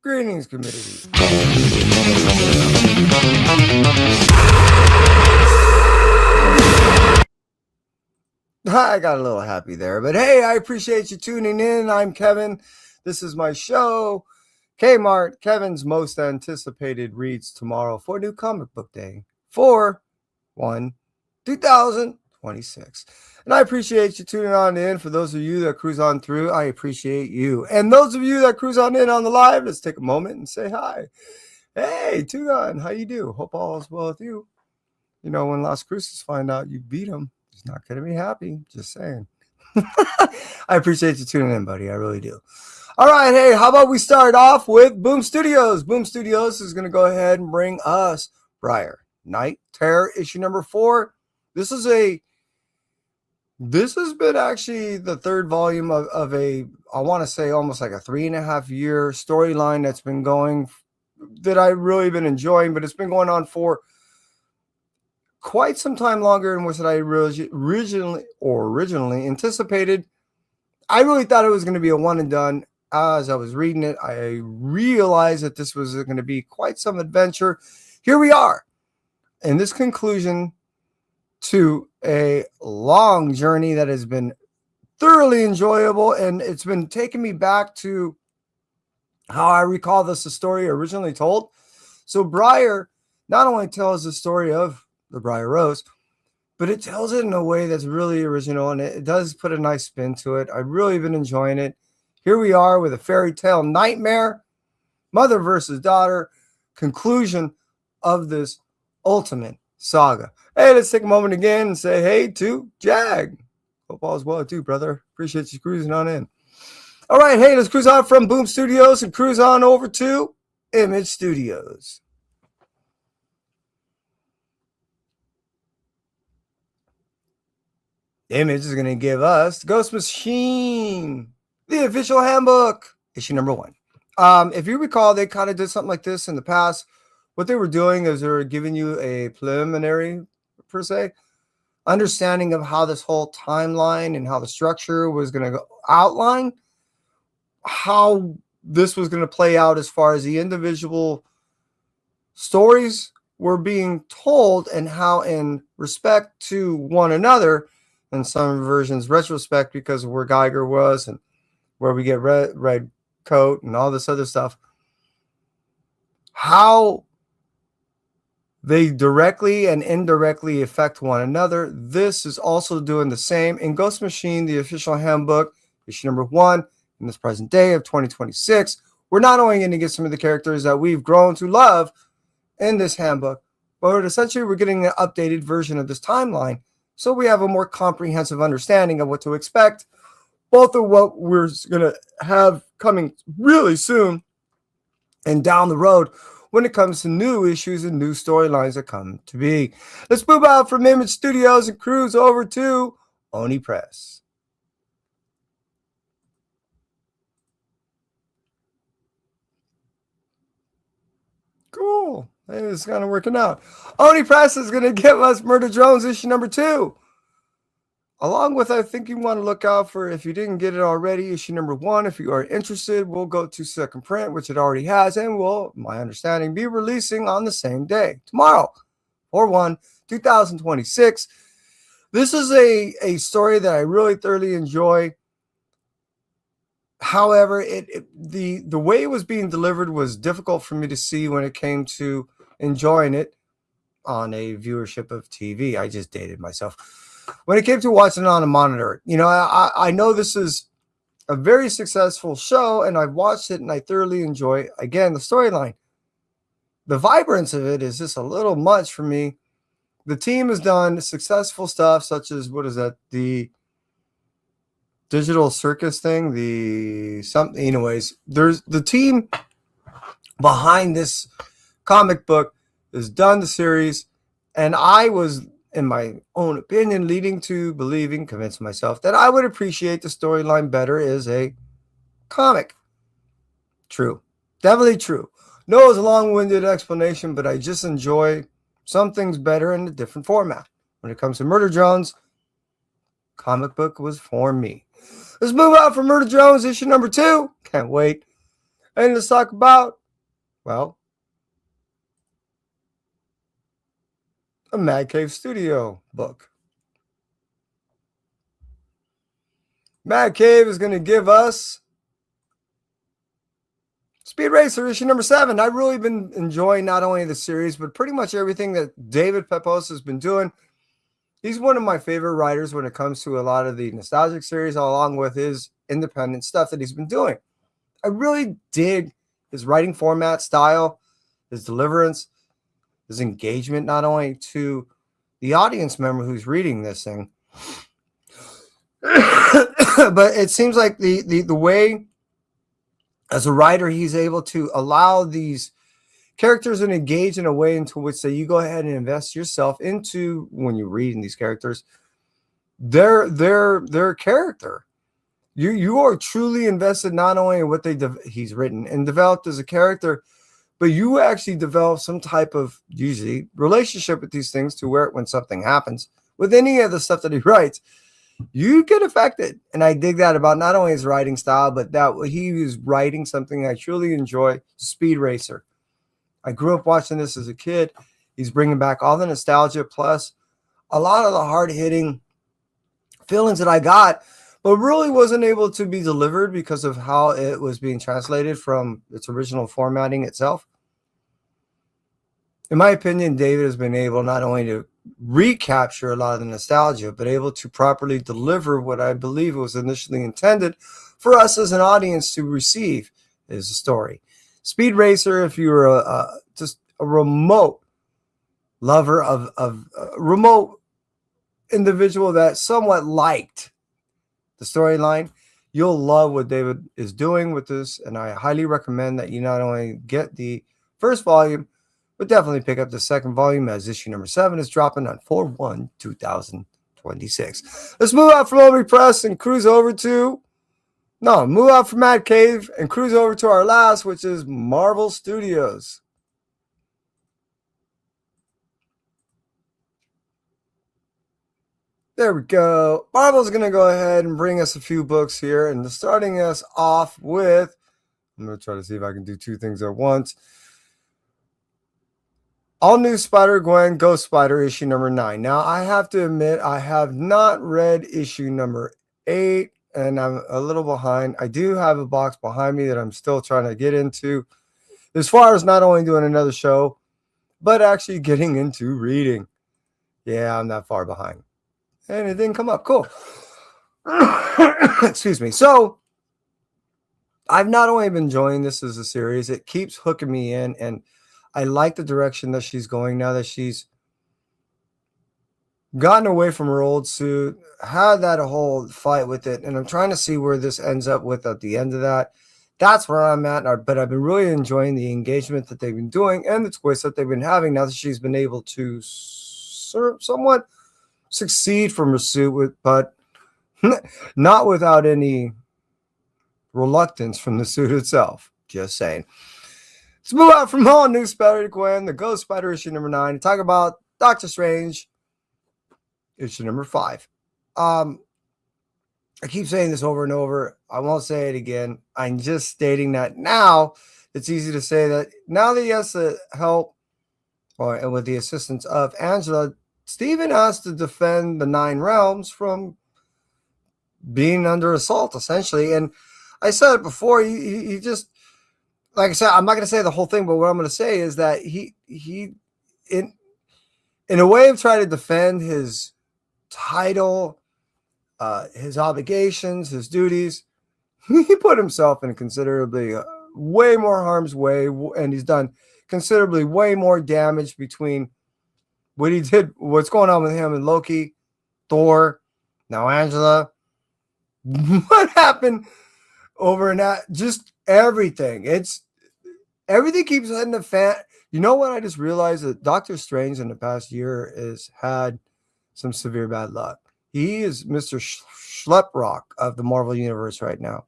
Greetings, community. I got a little happy there, but hey, I appreciate you tuning in. I'm Kevin. This is my show, K-M.A.R.T, Kevin's most anticipated reads tomorrow for New Comic Book Day, 4/1/2026. And I appreciate you tuning on in. For those of you that cruise on through, I appreciate you. And those of you that cruise on in on the live, let's take a moment and say hi. Hey, tune on. How you do? Hope all is well with you. You know, when Las Cruces find out you beat them, he's not going to be happy. Just saying. I appreciate you tuning in, buddy. I really do. All right. Hey, how about we start off with Boom Studios? Boom Studios is going to go ahead and bring us Briar Night Terror issue number 4. This has been actually the third volume of a, I want to say almost like a 3.5 year storyline that's been going, that I've really been enjoying, but it's been going on for quite some time longer than what I originally anticipated. I really thought it was going to be a one and done. As I was reading it, I realized that this was going to be quite some adventure. Here we are in this conclusion to a long journey that has been thoroughly enjoyable, and it's been taking me back to how I recall the story originally told. So Briar not only tells the story of the Briar Rose, but it tells it in a way that's really original, and it does put a nice spin to it. I've really been enjoying it. Here we are with a fairy tale nightmare, mother versus daughter, conclusion of this ultimate saga. Hey, let's take a moment again and say hey to Jag. Hope all is well too, brother. Appreciate you cruising on in. All right, hey, let's cruise on from Boom Studios and cruise on over to Image Studios. Image is going to give us Ghost Machine, the official handbook, issue number 1. If you recall, they kind of did something like this in the past. What they were doing is they were giving you a preliminary, per se, understanding of how this whole timeline and how the structure was going to outline, how this was going to play out as far as the individual stories were being told, and how in respect to one another, in some versions retrospect because of where Geiger was and where we get red coat and all this other stuff, how they directly and indirectly affect one another. This is also doing the same in Ghost Machine, the official handbook, issue number 1, in this present day of 2026. We're not only going to get some of the characters that we've grown to love in this handbook, but essentially we're getting an updated version of this timeline, so we have a more comprehensive understanding of what to expect, both of what we're going to have coming really soon and down the road when it comes to new issues and new storylines that come to be. Let's move out from Image Studios and cruise over to Oni Press. Cool. Hey, it's kind of working out. Oni Press is going to give us Murder Drones issue number 2. Along with, I think you want to look out for, if you didn't get it already, issue number 1. If you are interested, we'll go to second print, which it already has, and will, my understanding, be releasing on the same day, tomorrow, 4/1/2026. This is a story that I really thoroughly enjoy. However, the way it was being delivered was difficult for me to see when it came to enjoying it on a viewership of TV. I just dated myself. When it came to watching it on a monitor, you know, I know this is a very successful show, and I've watched it, and I thoroughly enjoy, again, the storyline. The vibrance of it is just a little much for me. The team has done successful stuff, such as, what is that, the digital circus thing, anyways, there's the team behind this comic book has done the series, and I was, in my own opinion, leading to convincing myself that I would appreciate the storyline better as a comic. True. Definitely true. No, it's a long-winded explanation, but I just enjoy some things better in a different format. When it comes to Murder Drones, comic book was for me. Let's move out from Murder Drones issue number 2. Can't wait. And let's talk about, well, a Mad Cave Studio book. Mad Cave is going to give us Speed Racer issue number 7. I've really been enjoying not only the series, but pretty much everything that David Pepose has been doing. He's one of my favorite writers when it comes to a lot of the nostalgic series, along with his independent stuff that he's been doing. I really dig his writing format, style, his deliverance, his engagement, not only to the audience member who's reading this thing, but it seems like the way as a writer he's able to allow these characters and engage in a way into which that you go ahead and invest yourself into when you're reading these characters, their character. You are truly invested not only in what he's written and developed as a character, but you actually develop some type of usually relationship with these things to where when something happens with any of the stuff that he writes, you get affected. And I dig that about not only his writing style, but that he was writing something I truly enjoy, Speed Racer. I grew up watching this as a kid. He's bringing back all the nostalgia, plus a lot of the hard-hitting feelings that I got, but really wasn't able to be delivered because of how it was being translated from its original formatting itself. In my opinion, David has been able not only to recapture a lot of the nostalgia, but able to properly deliver what I believe was initially intended for us as an audience to receive is a story. Speed Racer, if you're just a remote lover of a remote individual that somewhat liked the storyline, you'll love what David is doing with this, and I highly recommend that you not only get the first volume, but definitely pick up the second volume as issue number 7 is dropping on 4/1/2026. Let's move out from Obi Press and cruise over to move out from Mad Cave and cruise over to our last, which is Marvel Studios. There we go. Marvel's going to go ahead and bring us a few books here, and starting us off with, I'm going to try to see if I can do 2 things at once. All New Spider-Gwen Ghost Spider issue number 9. Now, I have to admit, I have not read issue number 8, and I'm a little behind. I do have a box behind me that I'm still trying to get into, as far as not only doing another show, but actually getting into reading. Yeah, I'm that far behind. And it didn't come up. Cool. Excuse me. So, I've not only been enjoying this as a series, it keeps hooking me in, and I like the direction that she's going now that she's gotten away from her old suit, had that whole fight with it, and I'm trying to see where this ends up with at the end of that. That's where I'm at, but I've been really enjoying the engagement that they've been doing and the twists that they've been having now that she's been able to somewhat succeed from her suit, but not without any reluctance from the suit itself. Just saying. Let's move out from All New Spider-Gwen, the Ghost Spider issue number 9, and talk about Doctor Strange issue number 5. I keep saying this over and over. I won't say it again. I'm just stating that now it's easy to say that now that he has the help and with the assistance of Angela, Stephen has to defend the 9 realms from being under assault, essentially. And I said it before, he just, like I said, I'm not going to say the whole thing, but what I'm going to say is that he in a way of trying to defend his title, his obligations, his duties, he put himself in considerably way more harm's way, and he's done considerably way more damage between what he did, what's going on with him and Loki, Thor, now Angela. What happened over in that? Just everything. Everything keeps hitting the fan. You know what? I just realized that Doctor Strange in the past year has had some severe bad luck. He is Mr. Schleprock of the Marvel Universe right now.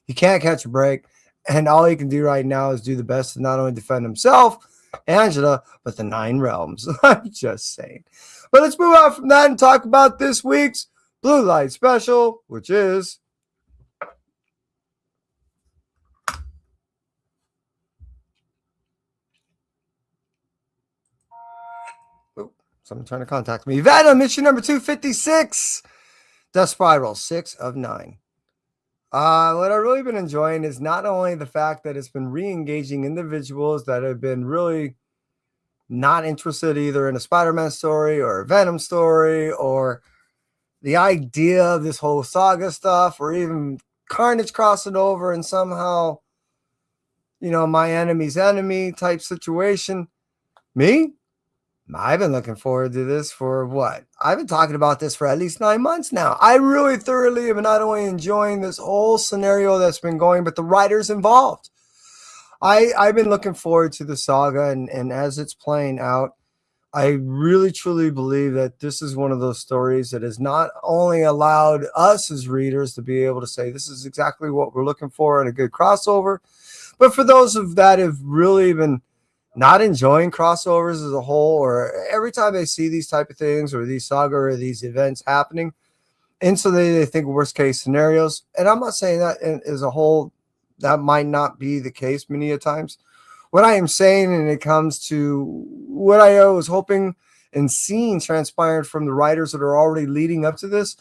He can't catch a break, and all he can do right now is do the best to not only defend himself, Angela, but the 9 realms. I'm just saying. But let's move on from that and talk about this week's Blue Light Special, which is Someone trying to contact me. Venom, issue number 256. Death Spiral, 6 of 9. What I've really been enjoying is not only the fact that it's been re-engaging individuals that have been really not interested either in a Spider-Man story or a Venom story or the idea of this whole saga stuff or even Carnage crossing over and somehow, my enemy's enemy type situation. Me? I've been looking forward to this for what? I've been talking about this for at least 9 months now. I really thoroughly am not only enjoying this whole scenario that's been going, but the writers involved. I've been looking forward to the saga, and as it's playing out, I really truly believe that this is one of those stories that has not only allowed us as readers to be able to say this is exactly what we're looking for in a good crossover, but for those of that have really been not enjoying crossovers as a whole, or every time they see these type of things or these saga or these events happening, instantly they think worst case scenarios. And I'm not saying that as a whole, that might not be the case many a times. What I am saying, and it comes to what I was hoping and seeing transpired from the writers that are already leading up to this,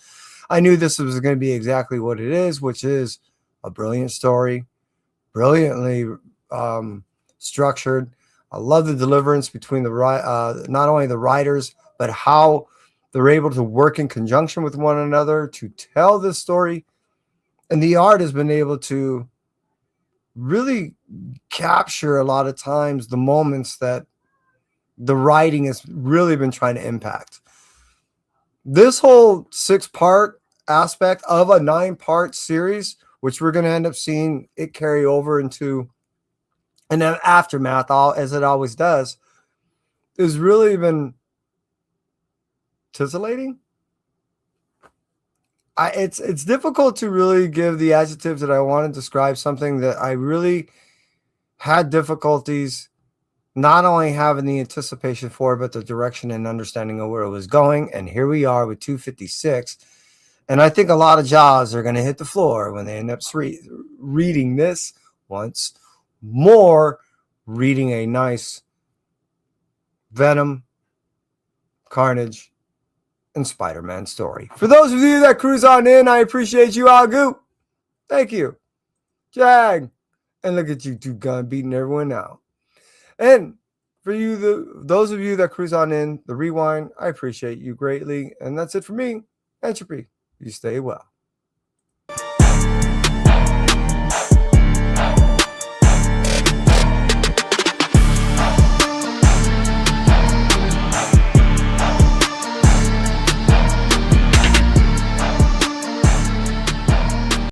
I knew this was going to be exactly what it is, which is a brilliant story, brilliantly structured. I love the deliverance between not only the writers, but how they're able to work in conjunction with one another to tell this story. And the art has been able to really capture a lot of times the moments that the writing has really been trying to impact. This whole 6-part aspect of a 9-part series, which we're going to end up seeing it carry over into an aftermath, as it always does, has really been titillating. It's difficult to really give the adjectives that I want to describe something that I really had difficulties not only having the anticipation for, but the direction and understanding of where it was going. And here we are with 256. And I think a lot of jaws are going to hit the floor when they end up reading this once more, reading a nice Venom, Carnage, and Spider-Man story. For those of you that cruise on in, I appreciate you, Agu. Thank you. Jag. And look at you two gun beating everyone out. And for you, those of you that cruise on in, the rewind, I appreciate you greatly. And that's it for me. Entropy. You stay well.